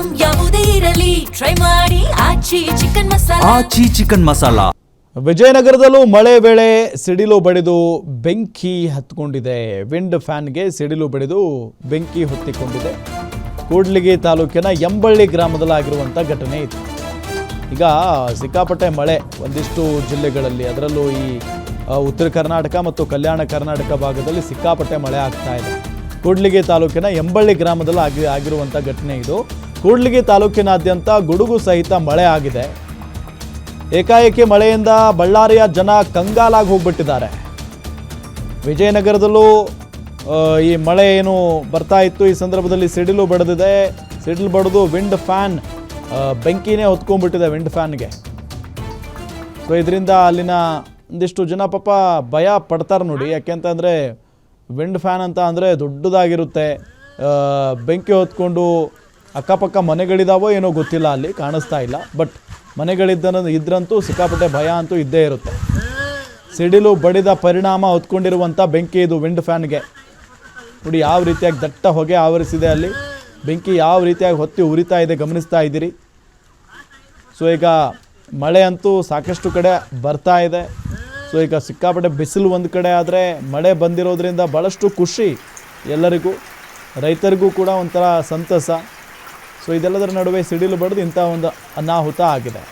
Item ಯಾವುದೇ ಇರಲಿ try ಮಾಡಿ ಆಚಿ ಚಿಕನ್ ಮಸಾಲಾ. ವಿಜಯನಗರದಲ್ಲೂ ಮಳೆ ವೇಳೆ ಸಿಡಿಲು ಬಡಿದು ಬೆಂಕಿ ಹತ್ತಿಕೊಂಡಿದೆ. ವಿಂಡ್ ಫ್ಯಾನ್ಗೆ ಸಿಡಿಲು ಬಡಿದು ಬೆಂಕಿ ಹೊತ್ತಿಕೊಂಡಿದೆ. ಕೂಡ್ಲಿಗಿ ತಾಲೂಕಿನ ಎಂಬಳ್ಳಿ ಗ್ರಾಮದಲ್ಲಿ ಆಗಿರುವಂಥ ಘಟನೆ ಇದು. ಈಗ ಸಿಕ್ಕಾಪಟ್ಟೆ ಮಳೆ ಒಂದಿಷ್ಟು ಜಿಲ್ಲೆಗಳಲ್ಲಿ, ಅದರಲ್ಲೂ ಈ ಉತ್ತರ ಕರ್ನಾಟಕ ಮತ್ತು ಕಲ್ಯಾಣ ಕರ್ನಾಟಕ ಭಾಗದಲ್ಲಿ ಸಿಕ್ಕಾಪಟ್ಟೆ ಮಳೆ ಆಗ್ತಾ ಇದೆ. ಕೂಡ್ಲಿಗಿ ತಾಲೂಕಿನ ಎಂಬಳ್ಳಿ ಗ್ರಾಮದಲ್ಲಿ ಆಗಿರುವಂಥ ಘಟನೆ ಇದು. ಕೂಡ್ಲಿಗಿ ತಾಲೂಕಿನಾದ್ಯಂತ ಗುಡುಗು ಸಹಿತ ಮಳೆ ಆಗಿದೆ. ಏಕಾಏಕಿ ಮಳೆಯಿಂದ ಬಳ್ಳಾರಿಯ ಜನ ಕಂಗಾಲಾಗಿ ಹೋಗ್ಬಿಟ್ಟಿದ್ದಾರೆ. ವಿಜಯನಗರದಲ್ಲೂ ಈ ಮಳೆ ಏನು ಬರ್ತಾ ಇತ್ತು, ಈ ಸಂದರ್ಭದಲ್ಲಿ ಸಿಡಿಲು ಬಡಿದಿದೆ. ಸಿಡಿಲು ಬಡಿದು ವಿಂಡ್ ಫ್ಯಾನ್ ಬೆಂಕಿನೇ ಹೊತ್ಕೊಂಡ್ಬಿಟ್ಟಿದೆ ವಿಂಡ್ ಫ್ಯಾನ್ಗೆ. ಸೊ ಇದರಿಂದ ಅಲ್ಲಿನ ಒಂದಿಷ್ಟು ಜನ ಪಾಪ ಭಯ ಪಡ್ತಾರೆ ನೋಡಿ. ಯಾಕೆಂತಂದರೆ ವಿಂಡ್ ಫ್ಯಾನ್ ಅಂತ ಅಂದರೆ ದೊಡ್ಡದಾಗಿರುತ್ತೆ. ಬೆಂಕಿ ಹೊತ್ಕೊಂಡು ಅಕ್ಕಪಕ್ಕ ಮನೆಗಳಿದಾವೋ ಏನೋ ಗೊತ್ತಿಲ್ಲ, ಅಲ್ಲಿ ಕಾಣಿಸ್ತಾ ಇಲ್ಲ. ಬಟ್ ಇದ್ರಂತೂ ಸಿಕ್ಕಾಪಟ್ಟೆ ಭಯ ಅಂತೂ ಇದ್ದೇ ಇರುತ್ತೆ. ಸಿಡಿಲು ಬಡಿದ ಪರಿಣಾಮ ಹೊತ್ಕೊಂಡಿರುವಂಥ ಬೆಂಕಿ ಇದು ವಿಂಡ್ ಫ್ಯಾನ್ಗೆ. ನೋಡಿ ಯಾವ ರೀತಿಯಾಗಿ ದಟ್ಟ ಹೊಗೆ ಆವರಿಸಿದೆ, ಅಲ್ಲಿ ಬೆಂಕಿ ಯಾವ ರೀತಿಯಾಗಿ ಹೊತ್ತಿ ಉರಿತಾ ಇದೆ ಗಮನಿಸ್ತಾ ಇದ್ದೀರಿ. ಸೊ ಈಗ ಮಳೆ ಅಂತೂ ಸಾಕಷ್ಟು ಕಡೆ ಬರ್ತಾ ಇದೆ. ಸೊ ಈಗ ಸಿಕ್ಕಾಪಟ್ಟೆ ಬಿಸಿಲು ಒಂದು ಕಡೆ ಆದರೆ, ಮಳೆ ಬಂದಿರೋದ್ರಿಂದ ಭಾಳಷ್ಟು ಖುಷಿ ಎಲ್ಲರಿಗೂ, ರೈತರಿಗೂ ಕೂಡ ಒಂಥರ ಸಂತಸ. ಸೊ ಇದೆಲ್ಲದರ ನಡುವೆ ಸಿಡಿಲು ಬಡಿದು ಇಂಥ ಒಂದು ಅನಾಹುತ ಆಗಿದೆ.